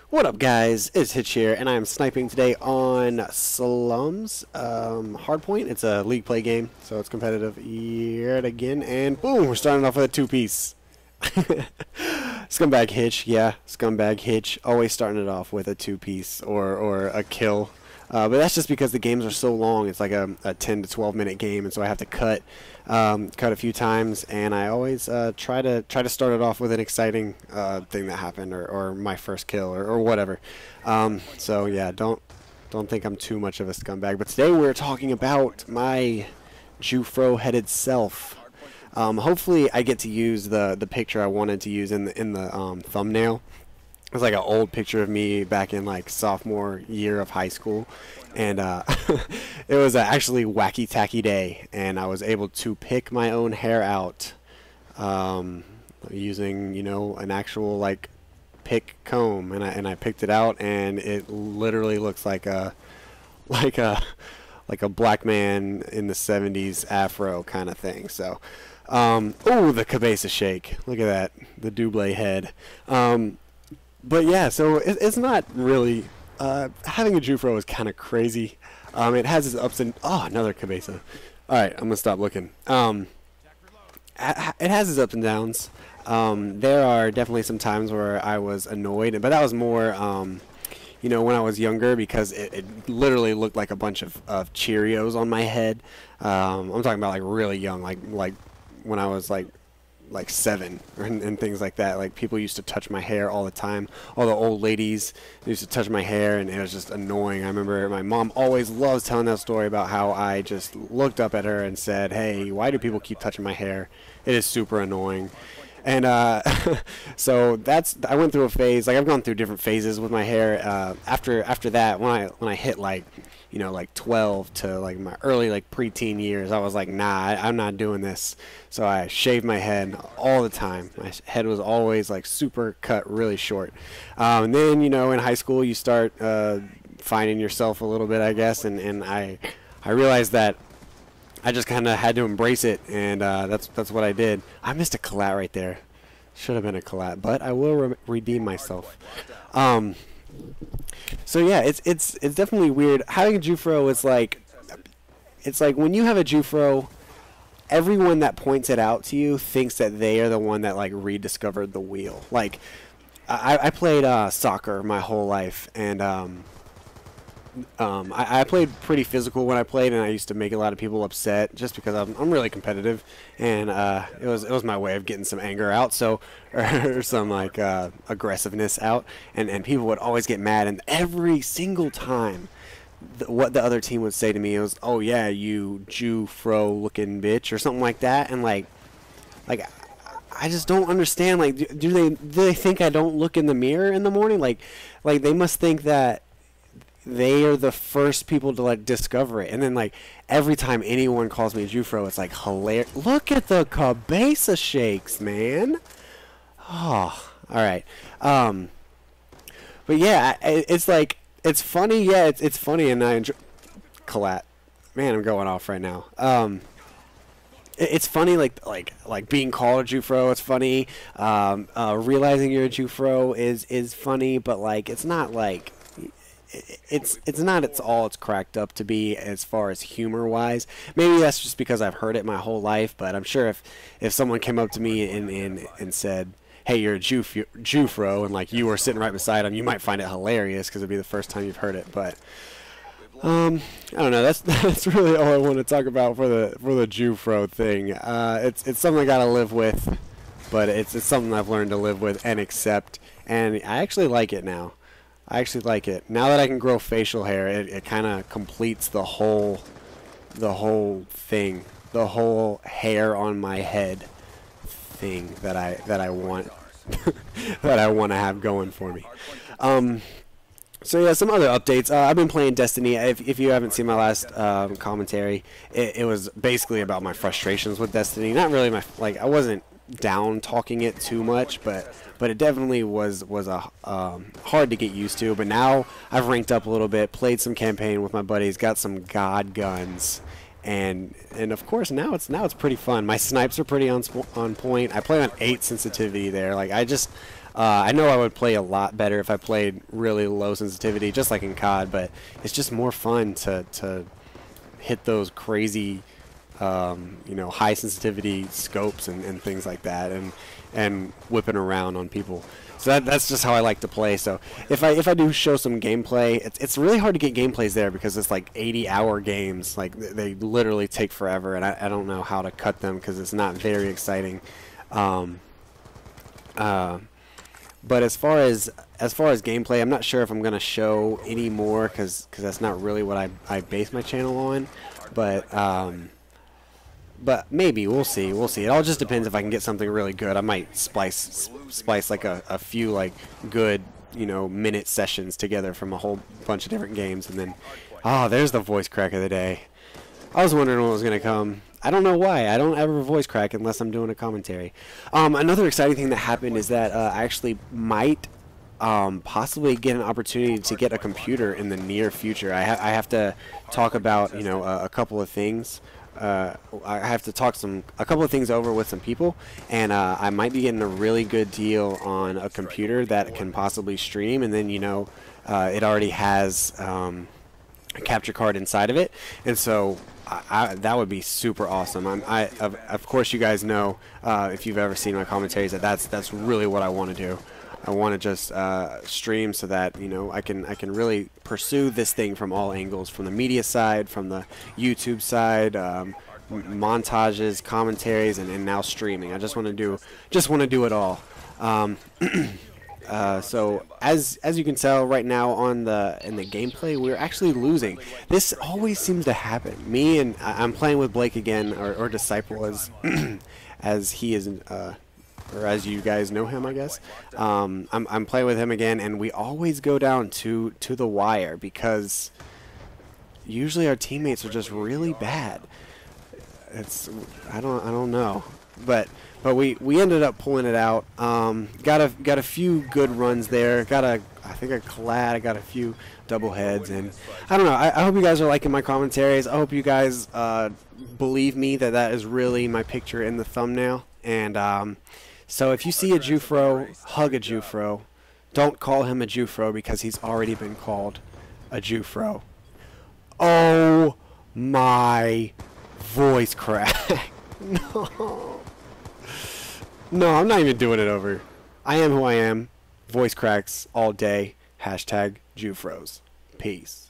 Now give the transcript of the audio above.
What up, guys? It's Hitch here, and I am sniping today on Slums Hardpoint. It's a league play game, so it's competitive yet again, and boom, we're starting off with a two-piece. Scumbag Hitch, yeah, Scumbag Hitch, always starting it off with a two-piece or a kill. But that's just because the games are so long. It's like a 10 to 12 minute game, and so I have to cut a few times, and I always try to start it off with an exciting thing that happened, or my first kill, or whatever. So yeah, don't think I'm too much of a scumbag. But today we're talking about my Jew Fro headed self. Hopefully I get to use the picture I wanted to use in the thumbnail. It's like an old picture of me back in like sophomore year of high school, and it was actually wacky tacky day, and I was able to pick my own hair out using, you know, an actual like pick comb, and I picked it out, and it literally looks like a like a black man in the 70s afro kind of thing. So oh, the cabeza shake, look at that, the double head. But yeah, so it's not really having a Jew Fro is kind of crazy. It has its ups and another cabeza. All right, I'm gonna stop looking. It has its ups and downs. There are definitely some times where I was annoyed, but that was more you know, when I was younger, because it literally looked like a bunch of Cheerios on my head. I'm talking about like really young, like when I was like 7 and things like that. Like, people used to touch my hair all the time. All the old ladies used to touch my hair, and it was just annoying. I remember my mom always loves telling that story about how I just looked up at her and said, "Hey, why do people keep touching my hair? It is super annoying." And so I went through a phase. Like, I've gone through different phases with my hair. After that, when I hit like, you know, like 12 to like my early like preteen years, I was like, nah, I'm not doing this. So I shaved my head all the time. My head was always like super cut, really short. And then, you know, in high school you start finding yourself a little bit, I guess, and I realized that I just kind of had to embrace it, and that's what I did. I missed a collat right there. Should have been a collat, but I will redeem myself. So yeah, it's definitely weird. Having a Jew Fro is like, it's like when you have a Jew Fro, everyone that points it out to you thinks that they are the one that like rediscovered the wheel. Like, I played soccer my whole life, and I played pretty physical when I played, and I used to make a lot of people upset just because I'm really competitive, and it was my way of getting some anger out, so or some like aggressiveness out, and people would always get mad, and every single time what the other team would say to me, it was, "Oh yeah, you Jew Fro looking bitch," or something like that, and like I just don't understand. Like, do they think I don't look in the mirror in the morning? Like they must think that they are the first people to like discover it, and then like every time anyone calls me Jew Fro, it's like hilarious. Look at the cabeza shakes, man. Oh, all right. But yeah, it's like, it's funny. Yeah, it's funny, and I enjoy. Collat, man, I'm going off right now. It's funny, like being called a Jew Fro. It's funny. Realizing you're a Jew Fro is funny, but like it's not like. It's not all it's cracked up to be as far as humor wise. Maybe that's just because I've heard it my whole life, but I'm sure if someone came up to me and said, "Hey, you're a Jew Fro," and like you were sitting right beside him, you might find it hilarious because it'd be the first time you've heard it. But I don't know. That's really all I want to talk about for the Jew Fro thing. It's something I gotta live with, but it's something I've learned to live with and accept, and I actually like it now. I actually like it. Now that I can grow facial hair, it kind of completes the whole thing, the whole hair on my head thing that I want that I want to have going for me. So yeah, some other updates. I've been playing Destiny. If you haven't seen my last commentary, it was basically about my frustrations with Destiny. Not really I wasn't down talking it too much, but it definitely was a hard to get used to. But now I've ranked up a little bit, played some campaign with my buddies, got some god guns, and of course now it's pretty fun. My snipes are pretty on point. I play on 8 sensitivity there. Like I know I would play a lot better if I played really low sensitivity, just like in COD, but it's just more fun to hit those crazy, you know, high sensitivity scopes and things like that, and whipping around on people. So that's just how I like to play. So if I do show some gameplay, it's really hard to get gameplays there because it's like 80-hour games. Like they literally take forever, and I don't know how to cut them because it's not very exciting. But as far as gameplay, I'm not sure if I'm gonna show any more because that's not really what I base my channel on. But maybe we'll see. We'll see. It all just depends if I can get something really good. I might splice like a few like good, you know, minute sessions together from a whole bunch of different games, and then there's the voice crack of the day. I was wondering when it was gonna come. I don't know why. I don't ever voice crack unless I'm doing a commentary. Another exciting thing that happened is that I actually might possibly get an opportunity to get a computer in the near future. I have to talk about, you know, a couple of things. I have to talk a couple of things over with some people, and I might be getting a really good deal on a computer that can possibly stream, and then, you know, it already has a capture card inside of it, and so that would be super awesome. Of course, you guys know, if you've ever seen my commentaries, that's really what I want to do. I want to just stream so that, you know, I can really pursue this thing from all angles, from the media side, from the YouTube side, montages, commentaries, and now streaming. I just want to do it all. So as you can tell right now in the gameplay, we're actually losing. This always seems to happen. Me and I'm playing with Blake again, or Disciple as he is, or as you guys know him, I guess. I'm playing with him again, and we always go down to the wire because usually our teammates are just really bad. I don't know, but we ended up pulling it out. Got a few good runs there. I think a clad. I got a few double heads, and I don't know. I hope you guys are liking my commentaries. I hope you guys believe me that is really my picture in the thumbnail. And so if you see a Jew Fro, hug a Jew Fro. Don't call him a Jew Fro because he's already been called a Jew Fro. Oh my voice crack. No. No, I'm not even doing it over. I am who I am. Voice cracks all day. Hashtag Jew Fros. Peace.